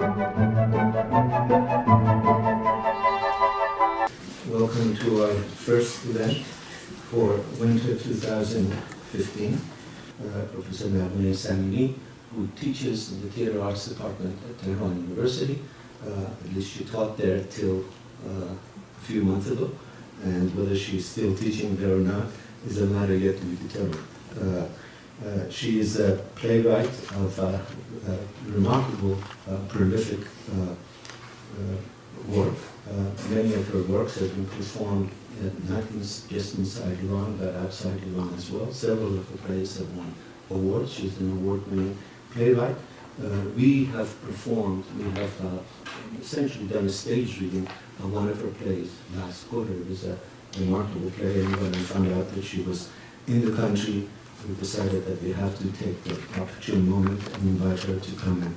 Welcome to our first event for winter 2015. Professor Naghmeh Samini, who teaches in the Theater Arts Department at Tehran University. At least she taught there till a few months ago, and whether she's still teaching there or not is a matter yet to be determined. She is a playwright of remarkable, prolific work. Many of her works have been performed not just inside Iran, but outside Iran as well. Several of her plays have won awards. She's an award-winning playwright. We have performed, we have essentially done a stage reading of one of her plays last quarter. It was a remarkable play, and when we found out that she was in the country, we decided that we have to take the opportune moment and invite her to come and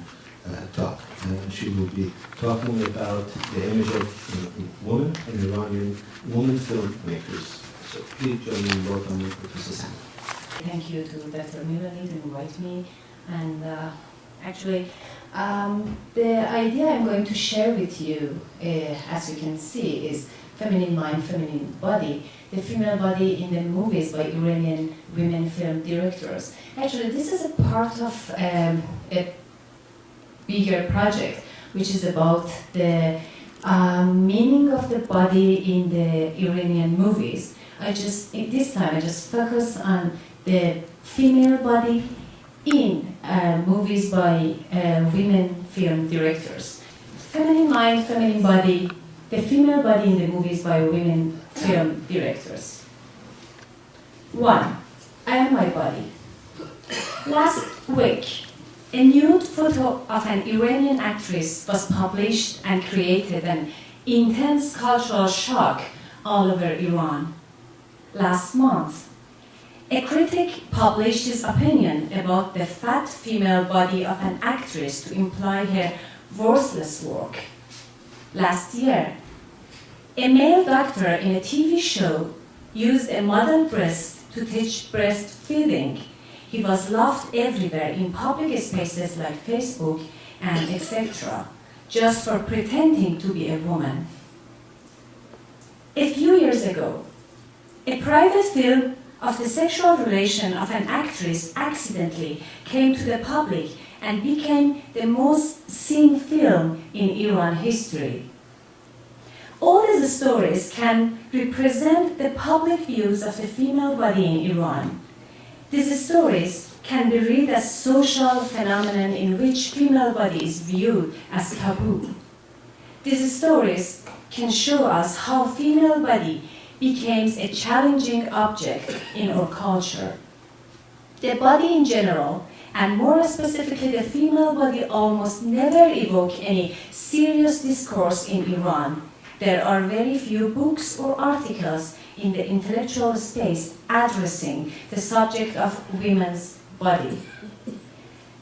talk. She will be talking about the image of woman and Iranian woman filmmakers. So please join me in welcoming Professor Sam. Thank you to Dr. Milani to invite me. And actually, the idea I'm going to share with you, as you can see, is feminine mind, feminine body. The female body in the movies by Iranian women film directors. Actually, this is a part of a bigger project, which is about the meaning of the body in the Iranian movies. This time, I just focus on the female body in movies by women film directors. Feminine mind, feminine body, the female body in the movies by women film directors. 1. I am my body. Last week, a nude photo of an Iranian actress was published and created an intense cultural shock all over Iran. Last month, a critic published his opinion about the fat female body of an actress to imply her worthless work. Last year, a male doctor in a TV show used a model breast to teach breastfeeding. He was loved everywhere in public spaces like Facebook and etc., just for pretending to be a woman. A few years ago, a private film of the sexual relation of an actress accidentally came to the public and became the most seen film in Iran history. All these stories can represent the public views of the female body in Iran. These stories can be read as social phenomenon in which female body is viewed as taboo. These stories can show us how female body became a challenging object in our culture. The body in general, and more specifically the female body, almost never evoke any serious discourse in Iran. There are very few books or articles in the intellectual space addressing the subject of women's body.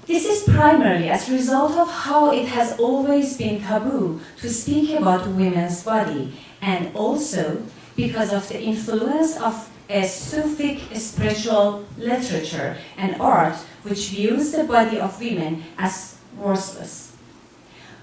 This is primarily as a result of how it has always been taboo to speak about women's body, and also because of the influence of a Sufi spiritual literature and art which views the body of women as worthless.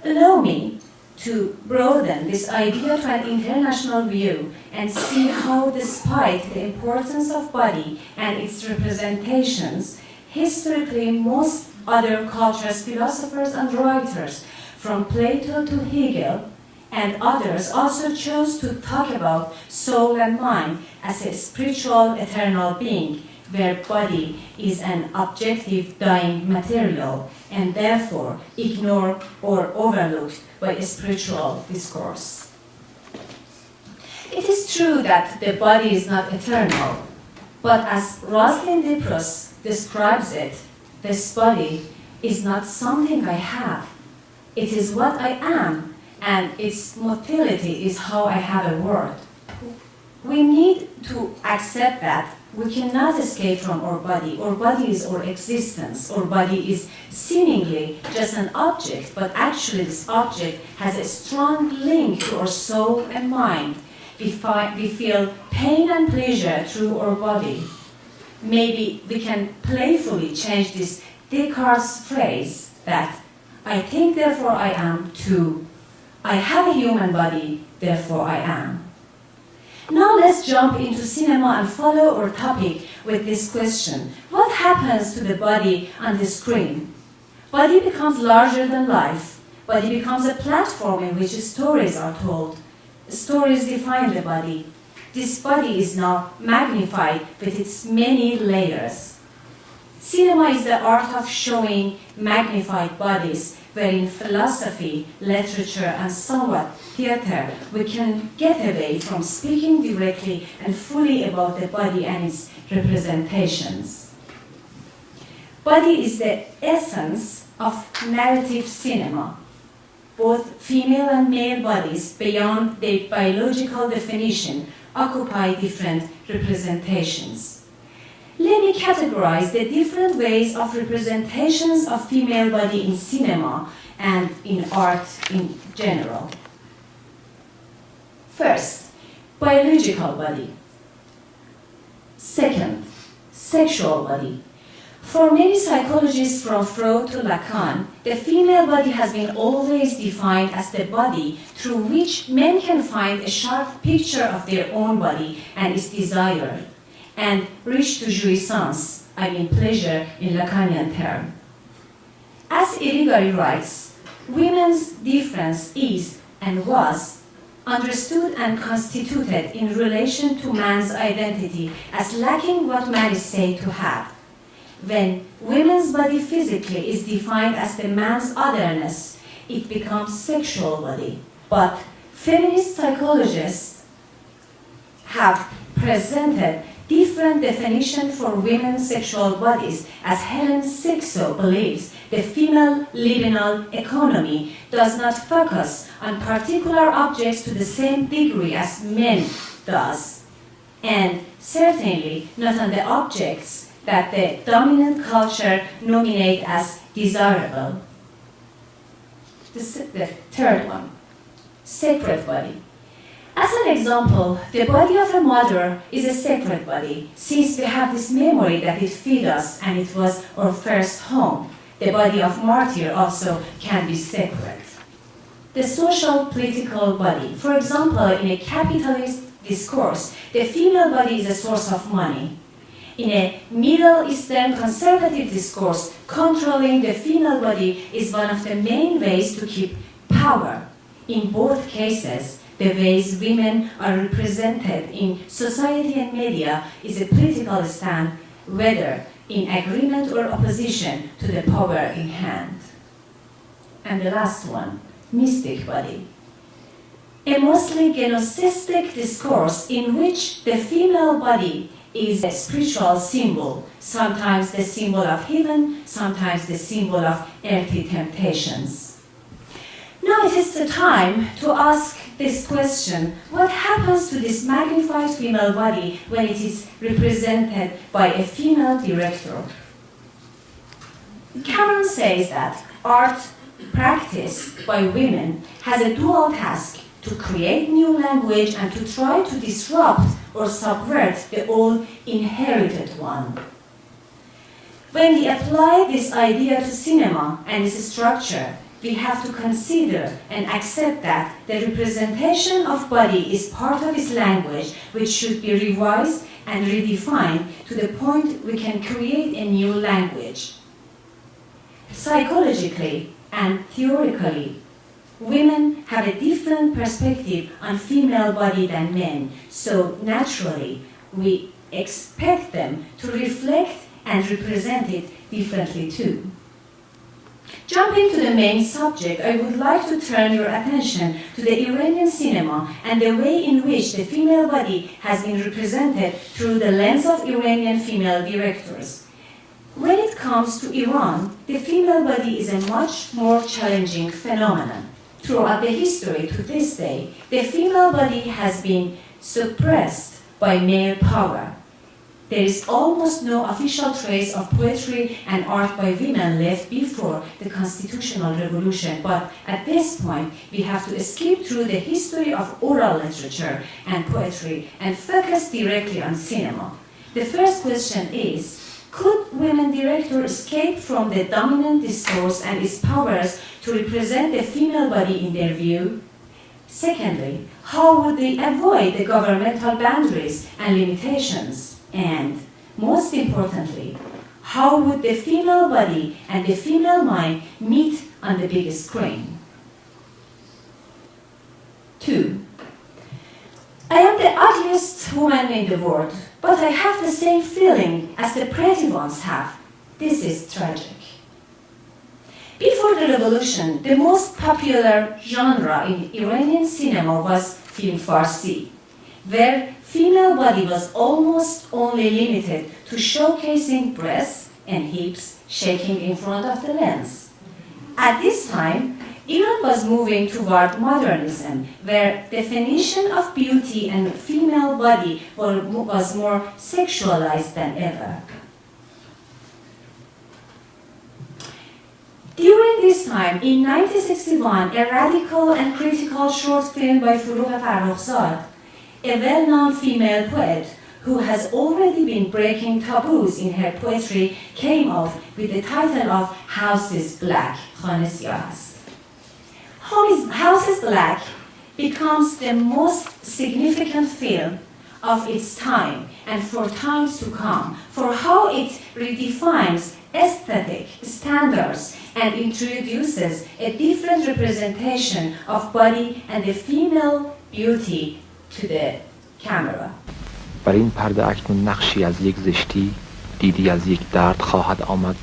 Allow me to broaden this idea to an international view and see how, despite the importance of body and its representations, historically most other cultures, philosophers and writers, from Plato to Hegel and others, also chose to talk about soul and mind as a spiritual eternal being, where body is an objective dying material and therefore ignored or overlooked by a spiritual discourse. It is true that the body is not eternal, but as Rosalind Dipros describes it, this body is not something I have. It is what I am, and its motility is how I have a word. We need to accept that we cannot escape from our body. Our body is our existence. Our body is seemingly just an object, but actually this object has a strong link to our soul and mind. We feel pain and pleasure through our body. Maybe we can playfully change this Descartes' phrase that I think, therefore I am, to I have a human body, therefore I am. Now let's jump into cinema and follow our topic with this question. What happens to the body on the screen? Body becomes larger than life. Body becomes a platform in which stories are told. Stories define the body. This body is now magnified with its many layers. Cinema is the art of showing magnified bodies, where in philosophy, literature, and somewhat theater, we can get away from speaking directly and fully about the body and its representations. Body is the essence of narrative cinema. Both female and male bodies, beyond their biological definition, occupy different representations. Let me categorize the different ways of representations of female body in cinema and in art in general. First, biological body. Second, sexual body. For many psychologists from Freud to Lacan, the female body has been always defined as the body through which men can find a sharp picture of their own body and its desire, and reach to jouissance, I mean pleasure in Lacanian term. As Irigari writes, women's difference is and was understood and constituted in relation to man's identity as lacking what man is said to have. When women's body physically is defined as the man's otherness, it becomes sexual body. But feminist psychologists have presented different definitions for women's sexual bodies, as Helen Sixo believes the female libidinal economy does not focus on particular objects to the same degree as men does, and certainly not on the objects that the dominant culture nominate as desirable. The third one, sacred body. As an example, the body of a mother is a sacred body, since we have this memory that it fed us and it was our first home. The body of martyr also can be sacred. The social political body. For example, in a capitalist discourse, the female body is a source of money. In a Middle Eastern conservative discourse, controlling the female body is one of the main ways to keep power. In both cases, the ways women are represented in society and media is a political stand, whether in agreement or opposition to the power in hand. And the last one, mystic body. A mostly gnosticistic discourse in which the female body is a spiritual symbol, sometimes the symbol of heaven, sometimes the symbol of earthly temptations. Now it is the time to ask this question: what happens to this magnified female body when it is represented by a female director? Cameron says that art practiced by women has a dual task: to create new language and to try to disrupt or subvert the old inherited one. When we apply this idea to cinema and its structure, we have to consider and accept that the representation of body is part of its language, which should be revised and redefined to the point we can create a new language. Psychologically and theoretically, women have a different perspective on female body than men, so naturally we expect them to reflect and represent it differently too. Jumping to the main subject, I would like to turn your attention to the Iranian cinema and the way in which the female body has been represented through the lens of Iranian female directors. When it comes to Iran, the female body is a much more challenging phenomenon. Throughout the history to this day, the female body has been suppressed by male power. There is almost no official trace of poetry and art by women left before the constitutional revolution, but at this point, we have to skip through the history of oral literature and poetry and focus directly on cinema. The first question is, Could women directors escape from the dominant discourse and its powers to represent the female body in their view? Secondly, how would they avoid the governmental boundaries and limitations? And most importantly, how would the female body and the female mind meet on the big screen? 2. I am the ugliest woman in the world, but I have the same feeling as the pretty ones have. This is tragic. Before the revolution, the most popular genre in Iranian cinema was film Farsi, where female body was almost only limited to showcasing breasts and hips shaking in front of the lens. At this time, Iran was moving toward modernism, where definition of beauty and female body was more sexualized than ever. During this time, in 1961, a radical and critical short film by Furuh Farrokhzad, a well-known female poet who has already been breaking taboos in her poetry, came off with the title of House is Black, Khane Siyah Ast. House is Black becomes the most significant film of its time and for times to come, for how it redefines aesthetic standards and introduces a different representation of body and the female beauty to the camera. بر این پرده اکنون نقشی از یک زشتی، دیدی از یک درد خواهد آمد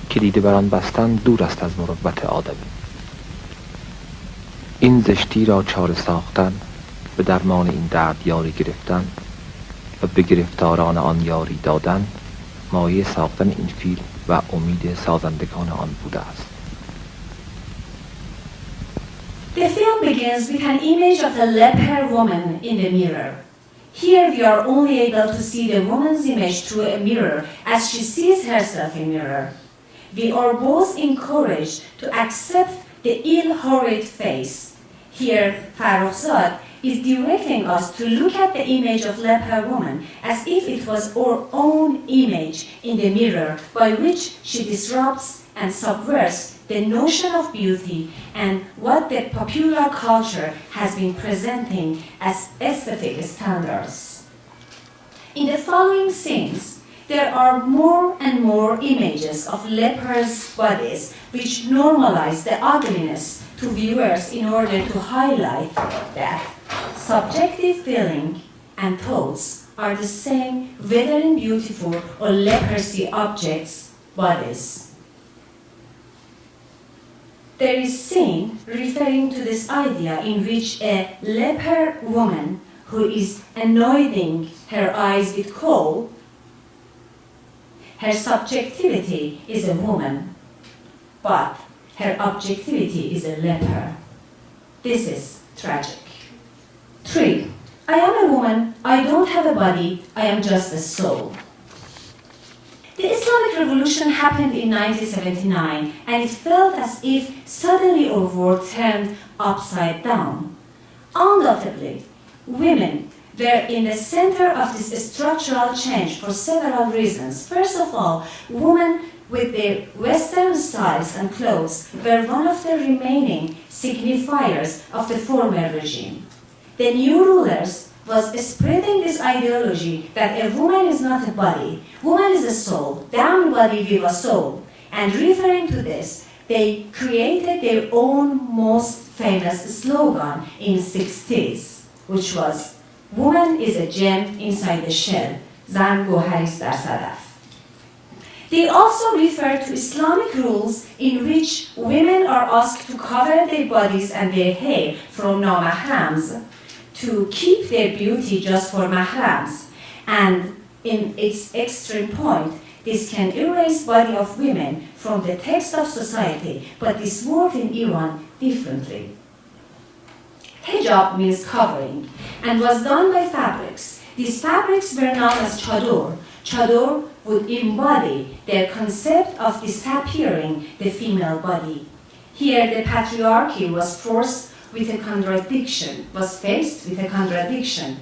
که دیده بر آن بستن دور است از مروت آدمی. این زشتی را چاره ساختن، به درمان این درد یاری گرفتن و به گرفتاران آن یاری دادن، مایه ساختن این فیلم و امید سازندگان آن بوده است. The film begins with an image of a leper woman in the mirror. Here we are only able to see the woman's image through a mirror as she sees herself in mirror. We are both encouraged to accept the ill, horrid face. Here, Farrokhzad is directing us to look at the image of leper woman as if it was our own image in the mirror, by which she disrupts and subverts the notion of beauty and what the popular culture has been presenting as aesthetic standards. In the following scenes, there are more and more images of lepers' bodies which normalize the ugliness to viewers in order to highlight that subjective feeling and thoughts are the same whether in beautiful or leprosy objects' bodies. There is a scene referring to this idea in which a leper woman who is anointing her eyes with coal, her subjectivity is a woman, but her objectivity is a leper. This is tragic. 3. I am a woman, I don't have a body, I am just a soul. The Islamic Revolution happened in 1979, and it felt as if suddenly our world turned upside down. Undoubtedly, women were in the center of this structural change for several reasons. First of all, women with their Western styles and clothes were one of the remaining signifiers of the former regime. The new rulers was spreading this ideology that a woman is not a body, woman is a soul, damn body give a soul. And referring to this, they created their own most famous slogan in the 60s, which was, woman is a gem inside the shell, zan goharis dar sadaf. They also refer to Islamic rules in which women are asked to cover their bodies and their hair from namahrams, to keep their beauty just for mahrams, and in its extreme point, this can erase body of women from the text of society, but this worked in Iran differently. Hijab means covering, and was done by fabrics. These fabrics were known as chador. Chador would embody their concept of disappearing the female body. Here, the patriarchy was faced with a contradiction.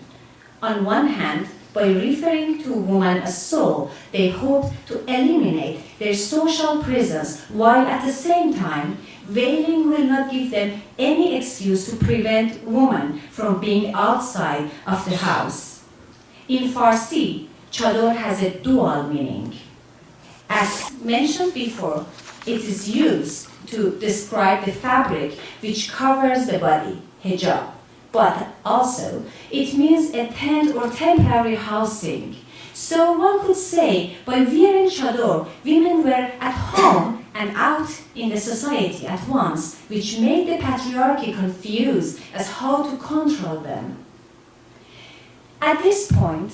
On one hand, by referring to woman as soul, they hoped to eliminate their social presence, while at the same time, veiling will not give them any excuse to prevent woman from being outside of the house. In Farsi, chador has a dual meaning. As mentioned before, it is used to describe the fabric which covers the body, hijab, but also it means a tent or temporary housing. So one could say, by wearing chador, women were at home and out in the society at once, which made the patriarchy confused as how to control them. At this point,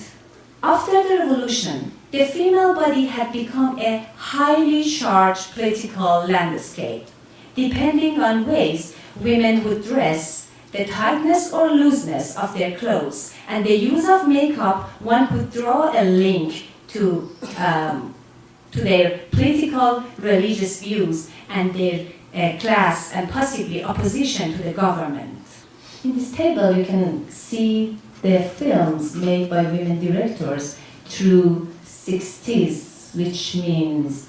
after the revolution, the female body had become a highly charged political landscape. Depending on ways women would dress, the tightness or looseness of their clothes, and the use of makeup, one could draw a link to their political, religious views and their class and possibly opposition to the government. In this table, you can see the films made by women directors through 60s, which means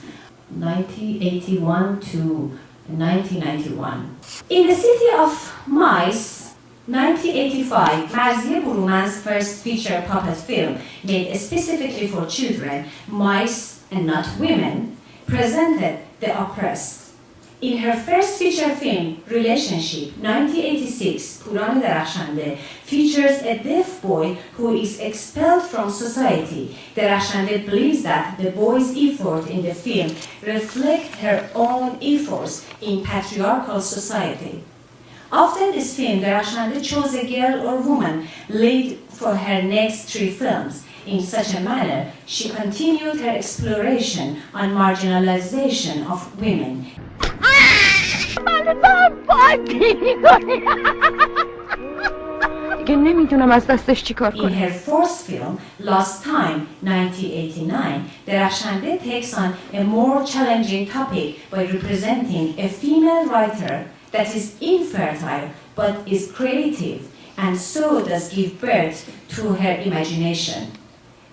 1981 to 1991. In the city of Mice, 1985, Marzieh Buruman's first feature puppet film, made specifically for children, Mice and Not Women, presented the oppressed. In her first feature film, Relationship, 1986, Puran Darakhshande features a deaf boy who is expelled from society. Darakhshande believes that the boy's effort in the film reflect her own efforts in patriarchal society. After this film, Darakhshande chose a girl or woman lead for her next 3 films. In such a manner, she continued her exploration on marginalization of women. In her fourth film, Lost Time, 1989, Darakhshande takes on a more challenging topic by representing a female writer that is infertile but is creative, and so does give birth to her imagination.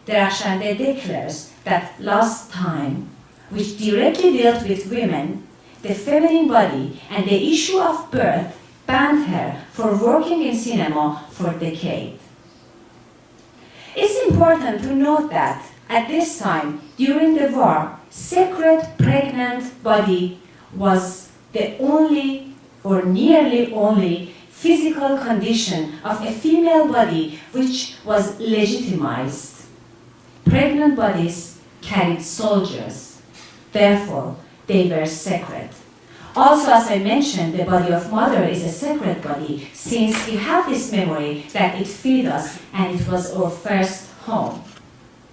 Darakhshande declares that Lost Time, which directly dealt with women, the feminine body, and the issue of birth, banned her for working in cinema for decades. It's important to note that at this time, during the war, sacred pregnant body was the only or nearly only physical condition of a female body which was legitimized. Pregnant bodies carried soldiers, therefore they were sacred. Also, as I mentioned, the body of mother is a sacred body, since we have this memory that it fed us and it was our first home.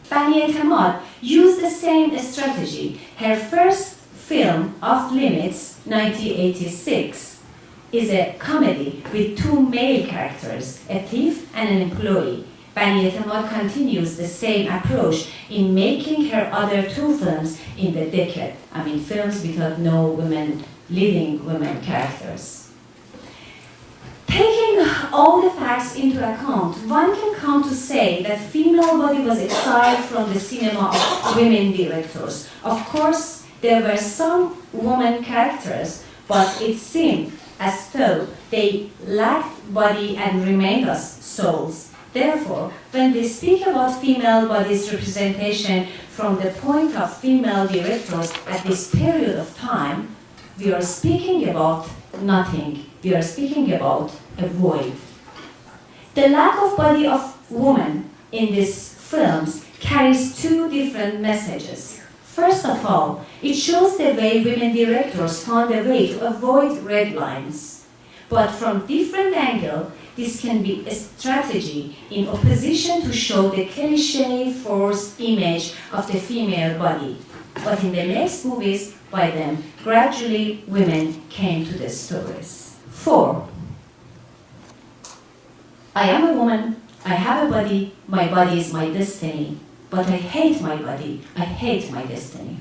Bani Etemad used the same strategy. Her first film, Off Limits, 1986, is a comedy with 2 male characters, a thief and an employee. Bani Etemad continues the same approach in making her other 2 films in the decade. Films without no women leading women characters. Taking all the facts into account, one can come to say that female body was exiled from the cinema of women directors. Of course, there were some woman characters, but it seemed as though they lacked body and remained as souls. Therefore, when we speak about female body's representation from the point of female directors at this period of time, we are speaking about nothing. We are speaking about a void. The lack of body of woman in these films carries 2 different messages. First of all, it shows the way women directors found a way to avoid red lines. But from different angle, this can be a strategy in opposition to show the cliché forced image of the female body. But in the next movies by them, gradually women came to the stories. 4. I am a woman, I have a body, my body is my destiny, but I hate my body, I hate my destiny.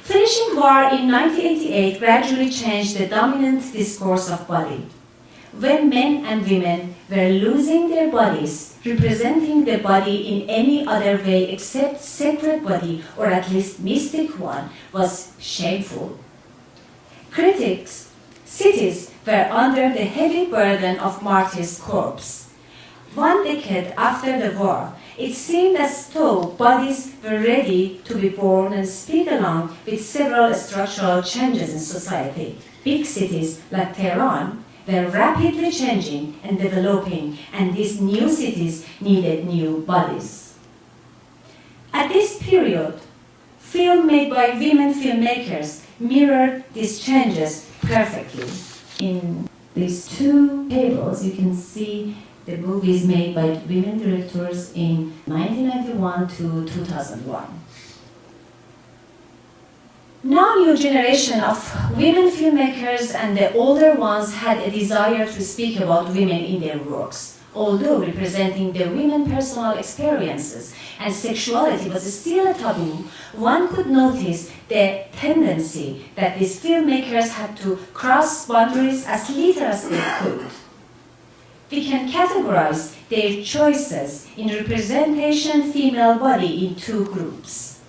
Finishing war in 1988 gradually changed the dominant discourse of body. When men and women were losing their bodies, representing the body in any other way except sacred body, or at least mystic one, was shameful. Critics, cities were under the heavy burden of martyrs' corpses. 1 decade after the war, it seemed as though bodies were ready to be born and speed along with several structural changes in society. Big cities like Tehran were rapidly changing and developing, and these new cities needed new bodies. At this period, film made by women filmmakers mirrored these changes perfectly. In these two tables, you can see the movies made by women directors in 1991 to 2001. Now, new generation of women filmmakers and the older ones had a desire to speak about women in their works. Although representing the women's personal experiences and sexuality was still a taboo, one could notice the tendency that these filmmakers had to cross boundaries as little as they could. We can categorize their choices in representation female body in two groups.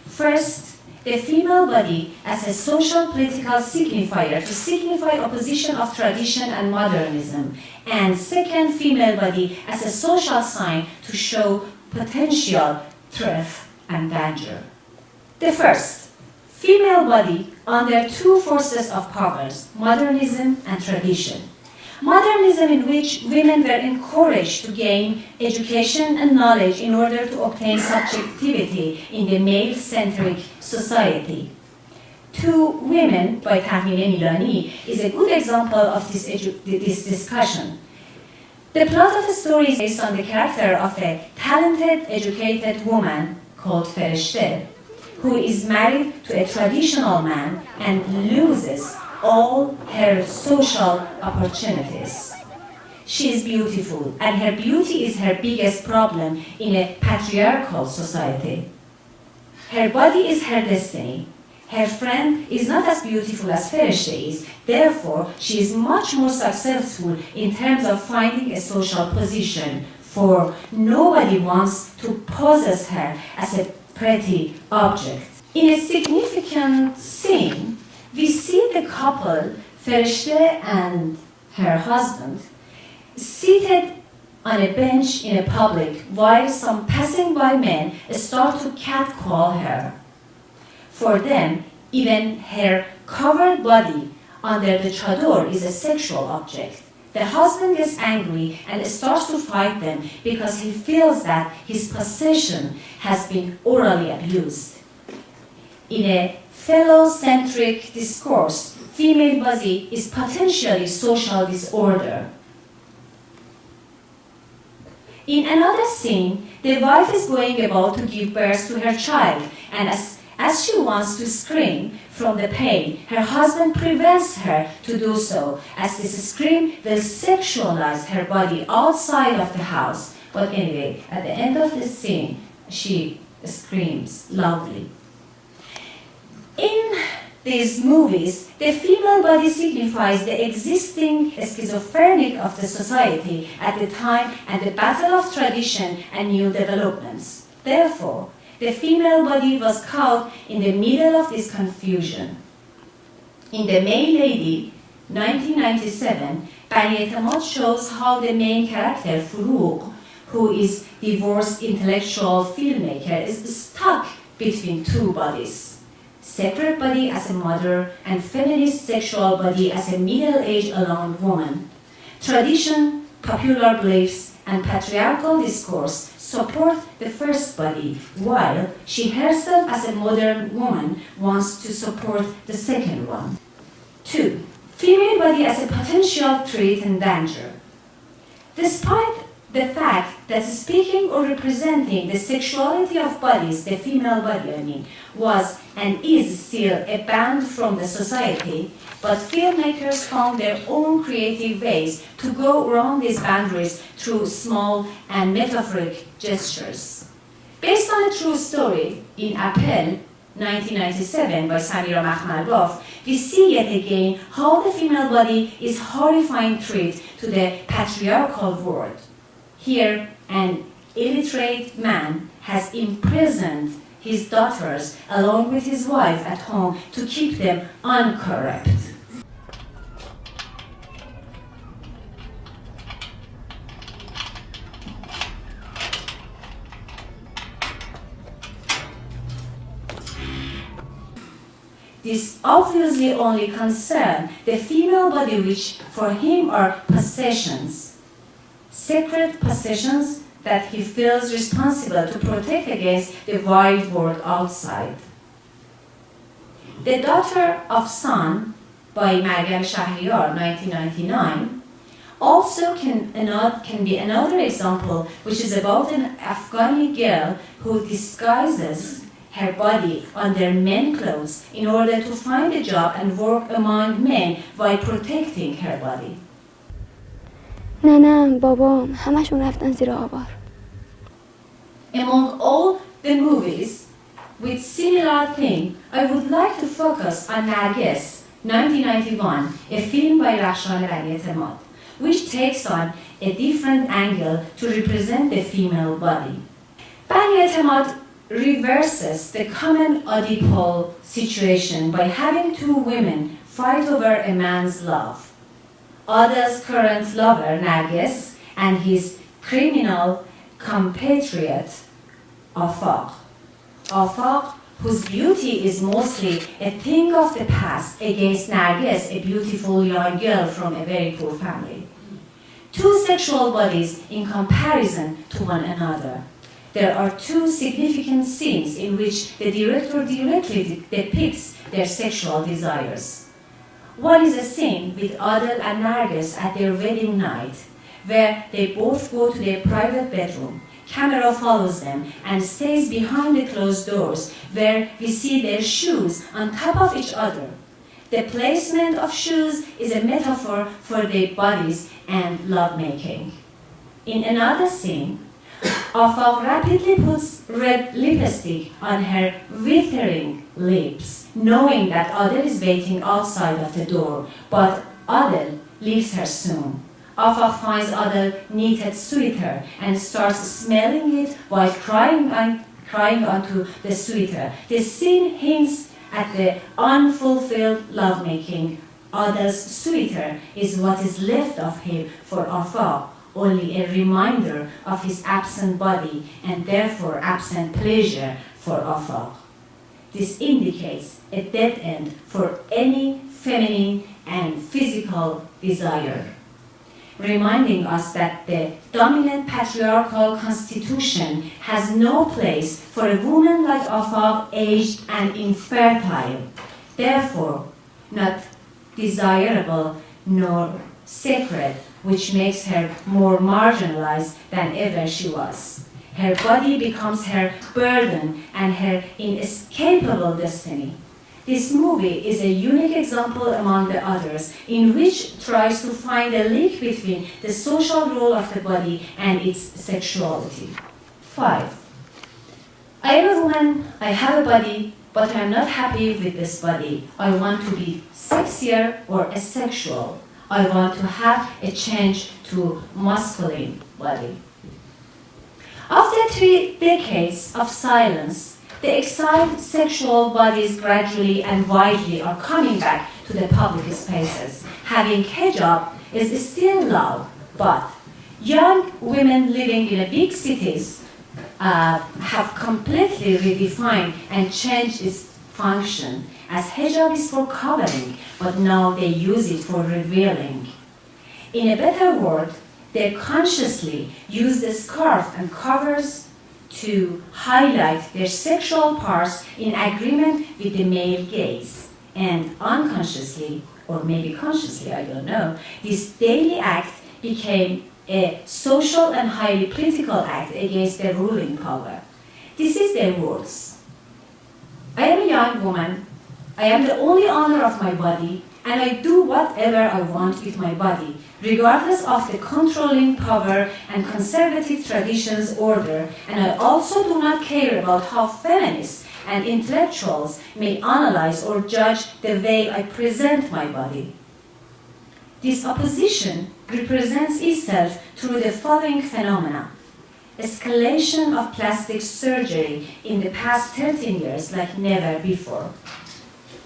First, the female body as a social political signifier to signify opposition of tradition and modernism, and second, female body as a social sign to show potential threat and danger. The first, female body under two forces of powers, modernism and tradition. Modernism, in which women were encouraged to gain education and knowledge in order to obtain subjectivity in the male-centric society. Two Women by Tahmine Milani is a good example of this discussion. The plot of the story is based on the character of a talented, educated woman called Fereshteh, who is married to a traditional man and loses all her social opportunities. She is beautiful, and her beauty is her biggest problem in a patriarchal society. Her body is her destiny. Her friend is not as beautiful as Fereshteh is, therefore she is much more successful in terms of finding a social position, for nobody wants to possess her as a pretty object. In a significant scene, we see the couple, Fereshteh and her husband, seated on a bench in a public while some passing by men start to catcall her. For them, even her covered body under the chador is a sexual object. The husband gets angry and starts to fight them because he feels that his possession has been orally abused. In a phallocentric discourse, female body is potentially social disorder. In another scene, the wife is going about to give birth to her child, and as she wants to scream from the pain, her husband prevents her to do so, as this scream will sexualize her body outside of the house. But anyway, at the end of the scene, she screams loudly. In these movies, the female body signifies the existing schizophrenic of the society at the time and the battle of tradition and new developments. Therefore, the female body was caught in the middle of this confusion. In The May Lady, 1997, Bani Etemad shows how the main character, Furugh, who is divorced intellectual filmmaker, is stuck between two bodies. Sacred body as a mother and feminist sexual body as a middle-aged alone woman. Tradition, popular beliefs, and patriarchal discourse support the first body, while she herself as a modern woman wants to support the second one. 2. Female body as a potential threat and danger. Despite the fact that speaking or representing the sexuality of bodies, the female body, was and is still a banned from the society, but filmmakers found their own creative ways to go around these boundaries through small and metaphoric gestures. Based on a true story, in Appel, 1997, by Samira Makhmalbaf, we see yet again how the female body is horrifying threat to the patriarchal world. Here, an illiterate man has imprisoned his daughters along with his wife at home to keep them uncorrupt. This obviously only concerns the female body, which for him are possessions, sacred possessions that he feels responsible to protect against the wild world outside. The Daughter of Sun by Maryam Shahriyar, 1999, also can be another example, which is about an Afghani girl who disguises her body under men's clothes in order to find a job and work among men while protecting her body. ننم بابام همشون رفتن زیر آوار. Among all the movies with similar theme, I would like to focus on Nargis, 1991, a film by Rahshan Bani-Etemad, which takes on a different angle to represent the female body. Bani-Etemad reverses the common Oedipal situation by having two women fight over a man's love. Ada's current lover, Nargis, and his criminal compatriot, Afaq. Afaq, whose beauty is mostly a thing of the past, against Nargis, a beautiful young girl from a very poor family. Two sexual bodies in comparison to one another. There are two significant scenes in which the director directly depicts their sexual desires. One is a scene with Adel and Nargis at their wedding night, where they both go to their private bedroom. Camera follows them and stays behind the closed doors, where we see their shoes on top of each other. The placement of shoes is a metaphor for their bodies and lovemaking. In another scene, Afaq rapidly puts red lipstick on her withering lips, knowing that Adel is waiting outside of the door, but Adel leaves her soon. Afaq finds Adel knitted sweater and starts smelling it while crying onto the sweater. The scene hints at the unfulfilled lovemaking. Adel's sweater is what is left of him for Afaq, only a reminder of his absent body and therefore absent pleasure for Afaq. This indicates a dead end for any feminine and physical desire, reminding us that the dominant patriarchal constitution has no place for a woman like Afaq, aged and infertile, therefore not desirable nor sacred, which makes her more marginalized than ever she was. Her body becomes her burden and her inescapable destiny. This movie is a unique example among the others in which tries to find a link between the social role of the body and its sexuality. 5. I am a woman, I have a body, but I am not happy with this body. I want to be sexier or asexual. I want to have a change to masculine body. After 3 decades of silence, the exiled sexual bodies gradually and widely are coming back to the public spaces. Having hijab is still allowed, but young women living in big cities have completely redefined and changed its function, as hijab is for covering, but now they use it for revealing. In a better word, they consciously use the scarf and covers to highlight their sexual parts in agreement with the male gaze. And unconsciously, or maybe consciously, I don't know, this daily act became a social and highly political act against the ruling power. This is their words. I am a young woman. I am the only owner of my body, and I do whatever I want with my body, regardless of the controlling power and conservative traditions order, and I also do not care about how feminists and intellectuals may analyze or judge the way I present my body. This opposition represents itself through the following phenomena. escalation of plastic surgery in the past 13 years like never before,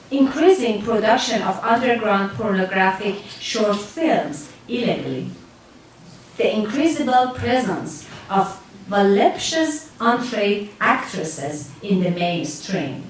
increasing production of underground pornographic short films illegally, the increasable presence of voluptuous untrained actresses in the mainstream.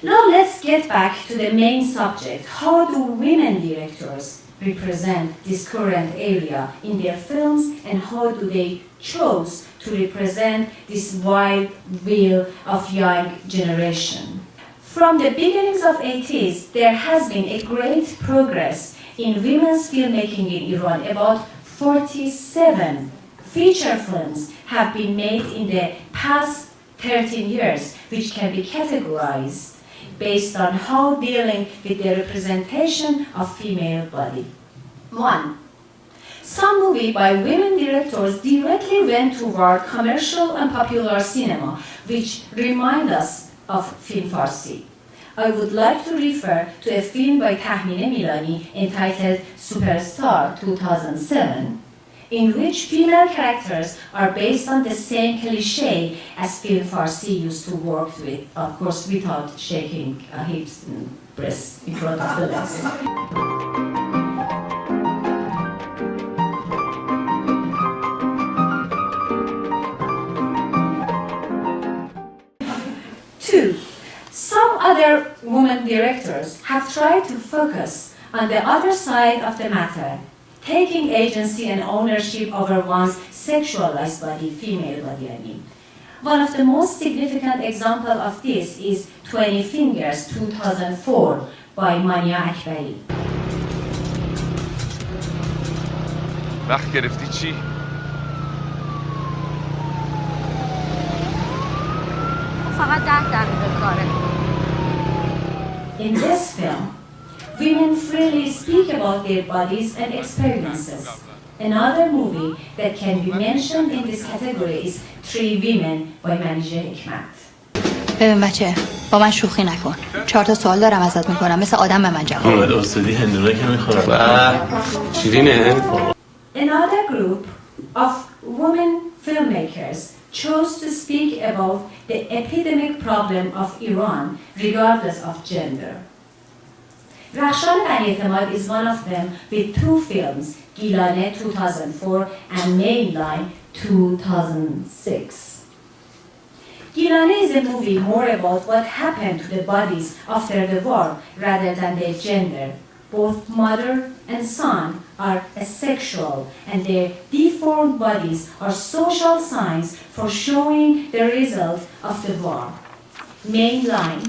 Now let's get back to the main subject. How do women directors represent this current area in their films, and how do they choose to represent this wide wheel of young generation? From the beginnings of 80s, there has been a great progress in women's filmmaking in Iran. About 47 feature films have been made in the past 13 years, which can be categorized based on how dealing with the representation of female body. 1. Some movie by women directors directly went toward commercial and popular cinema, which remind us of film Farsi. I would like to refer to a film by Tahmine Milani entitled Superstar 2007, in which female characters are based on the same cliché as film Farsi used to work with, of course without shaking hips and breasts in front of the legs. Two, some other women directors have tried to focus on the other side of the matter, taking agency and ownership over one's sexualized body, female body, I mean. One of the most significant examples of this is 20 Fingers 2004 by Mania Akbari. وقت گرفتی چی؟ فقط 10 دقیقه کاره. In this film, women freely speak about their bodies and experiences. Another movie that can be mentioned in this category is Three Women by Malaysia Hikmat. ببین بچه با من شوخی نکن. 4 تا سوال دارم ازت میکنم، مثل آدم به من جواب. محمد استادی هندونه که میخوره. شیرینه. Another group of women filmmakers chose to speak about the epidemic problem of Iran regardless of gender. Rakhshan Bani-Etemad is one of them with 2 films, Gilane 2004 and Mainline 2006. Gilane is a movie more about what happened to the bodies after the war rather than their gender. Both mother and son are asexual, and their deformed bodies are social signs for showing the result of the war. Mainline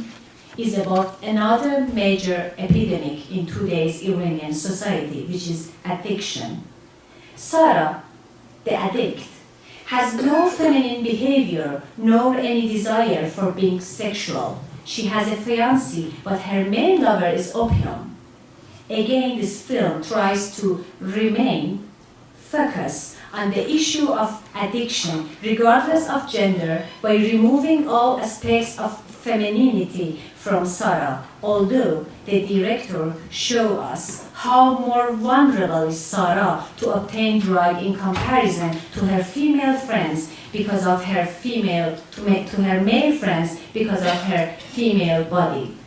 is about another major epidemic in today's Iranian society, which is addiction. Sarah, the addict, has no feminine behavior nor any desire for being sexual. She has a fiancé, but her main lover is opium. Again, this film tries to remain focused on the issue of addiction, regardless of gender, by removing all aspects of femininity from Sarah, although the director shows us how more vulnerable is Sarah to obtain drug in comparison to her female friends because of her to her male friends because of her female body.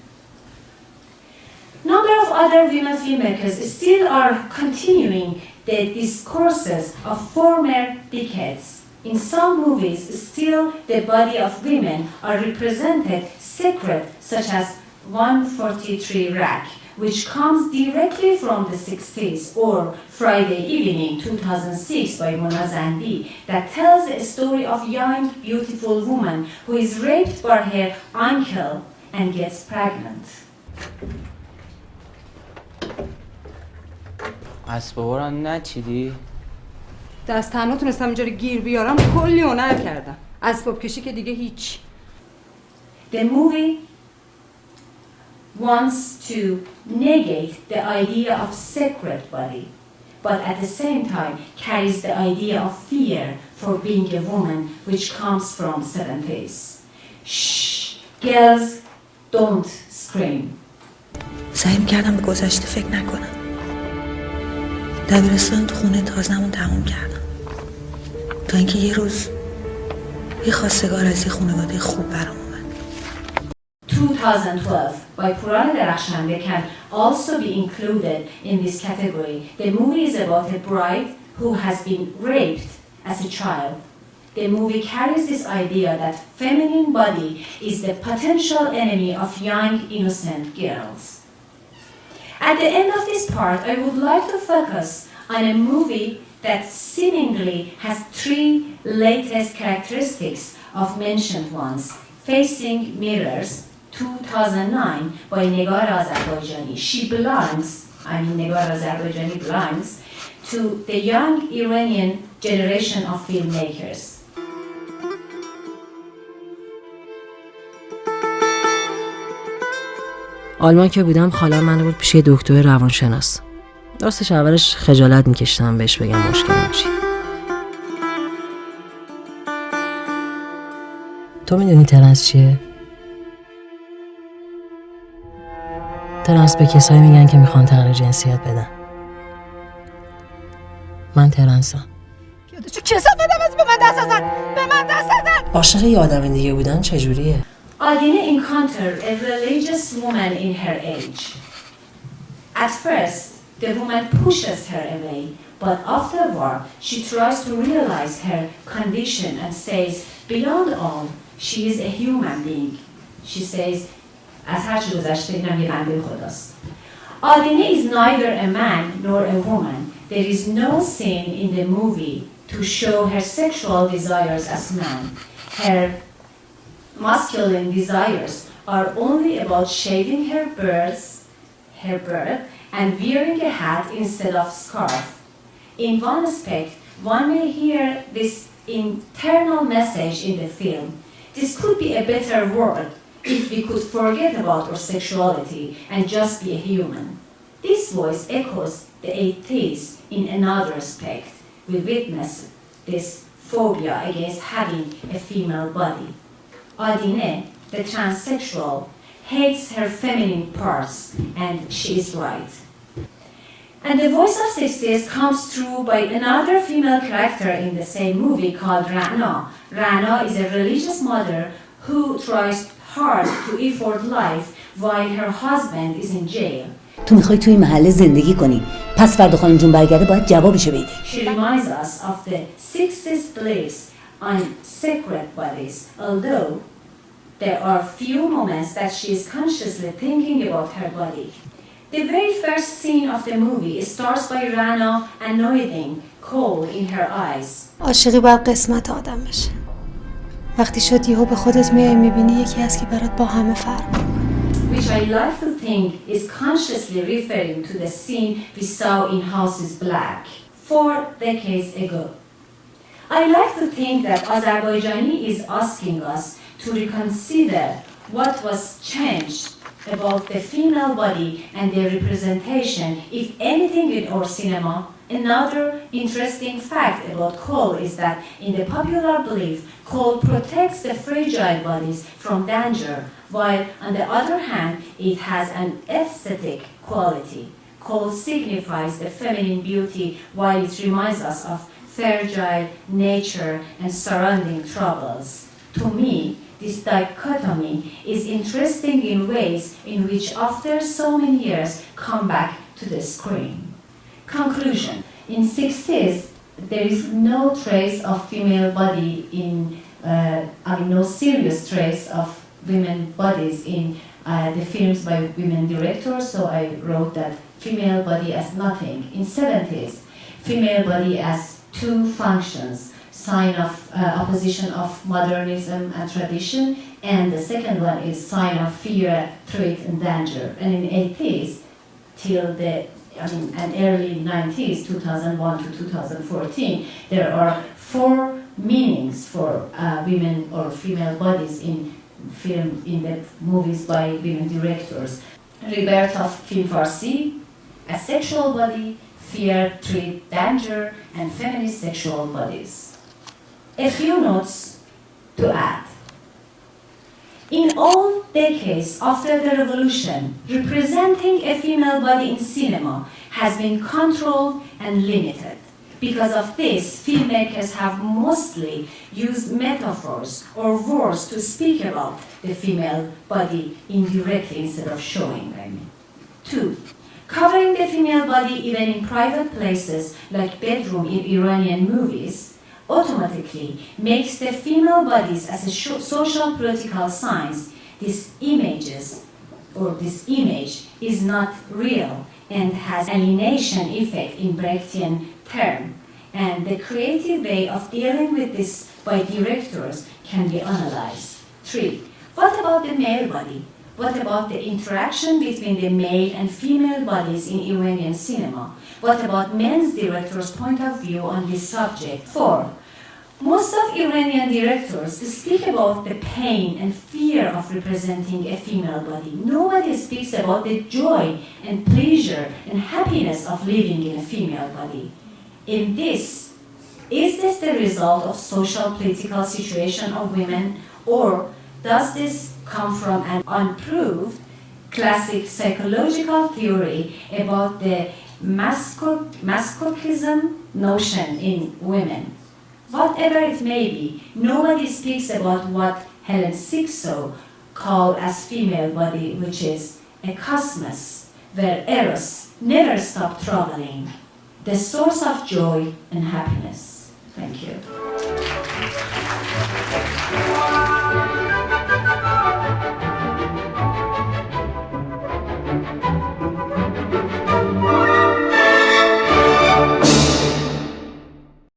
Number of other women filmmakers still are continuing the discourses of former decades. In some movies, still the body of women are represented sacred, such as 143 Rack, which comes directly from the 60s, or Friday Evening 2006 by Mona Zandi, that tells the story of young, beautiful woman who is raped by her uncle and gets pregnant. اسبابا رو نچیدی؟ دست تنها تونستم اینجا رو گیر بیارم، کلی هنر کردم. اسباب کشی که دیگه هیچ. The movie wants to negate the idea of sacred body, but at the same time carries the idea of fear for being a woman, which comes from 70s. Shh, girls, don't scream. سعی می‌کردم به گذشته فکر نکنم. دبیرستان تو خونه تازه‌مون تموم کردم. تا اینکه یه روز یه خواستگار از یه خانواده خوب برام اومد. 2012 by Purana Darakhshande can also be included in this category. The movie is about a bride who has been raped as a child. The movie carries this idea that feminine body is the potential enemy of young innocent girls. At the end of this part, I would like to focus on a movie that seemingly has three latest characteristics of mentioned ones. Facing Mirrors, 2009, by Naghmeh Azerbaijani. She belongs, Naghmeh Azerbaijani belongs to the young Iranian generation of filmmakers. آلمان که بودم خالم منو بود پیش دکتر روانشناس. راستش اولش خجالت میکشتم بهش بگم مشکلم چیه. تو میدونی ترنس چیه؟ ترنس به کسایی میگن که میخوان تغییر جنسیت بدن. من ترنسم. چه کثافتم از به من دست زدن؟ به من دست زدن! عاشق یه آدم دیگه بودن چجوریه؟ Adine encountered a religious woman in her age. At first, the woman pushes her away, but afterward, she tries to realize her condition and says, beyond all, she is a human being. She says, از هر چی گذشته اینم یه بنده خداست. Adine is neither a man nor a woman. There is no scene in the movie to show her sexual desires as man. Her masculine desires are only about shaving her birth and wearing a hat instead of scarf. In one aspect, one may hear this internal message in the film. This could be a better world if we could forget about our sexuality and just be a human. This voice echoes the 80s in another aspect. We witness this phobia against having a female body. Adine, the transsexual, hates her feminine parts, and she is right. And the voice of 60s comes through by another female character in the same movie called Rana. Rana is a religious mother who tries hard to afford life while her husband is in jail. تو میخوای توی محله زندگی کنی، پس فردا خانم جون برگرده باید جوابشو بدی. She reminds us of the 60s beliefs on sacred bodies, although there are few moments that she is consciously thinking about her body. The very first scene of the movie starts by Rana anointing coal in her eyes. عاشقی باید قسمت آدم بشه. وقتی شد یهو به خودت میای میبینی یکی هست که برات با همه فرق میکنه. Which I like to think is consciously referring to the scene we saw in House is Black 4 decades ago. I like to think that Azerbaijani is asking us to reconsider what was changed about the female body and their representation, if anything, in our cinema. Another interesting fact about coal is that in the popular belief, coal protects the fragile bodies from danger, while on the other hand, it has an aesthetic quality. Coal signifies the feminine beauty, while it reminds us of fragile nature and surrounding troubles. To me, this dichotomy is interesting in ways in which after so many years come back to the screen. Conclusion. In 60s, there is no trace of female body no serious trace of women bodies in the films by women directors, so I wrote that female body as nothing. In 70s, female body as two functions, sign of opposition of modernism and tradition, and the second one is sign of fear, threat, and danger. And in 80s till and early 90s, 2001 to 2014, there are 4 meanings for women or female bodies in film, in the movies by women directors. Rebirth of Film Farsi, a sexual body, fear, threat, danger, and feminist sexual bodies. A few notes to add. In all decades after the revolution, representing a female body in cinema has been controlled and limited Because of this, filmmakers have mostly used metaphors or words to speak about the female body indirectly instead of showing, I mean. 2. Covering the female body even in private places like bedroom in Iranian movies automatically makes the female bodies as a social political science. This image is not real and has alienation effect in Brechtian term, and the creative way of dealing with this by directors can be analyzed. 3. What about the male body? What about the interaction between the male and female bodies in Iranian cinema? What about men's directors' point of view on this subject? 4. Most of Iranian directors speak about the pain and fear of representing a female body. Nobody speaks about the joy and pleasure and happiness of living in a female body. Is this the result of social political situation of women, or does this come from an unproved classic psychological theory about the masochism notion in women? Whatever it may be, nobody speaks about what Helen Sixto called as female body, which is a cosmos where Eros never stopped traveling, the source of joy and happiness. Thank you.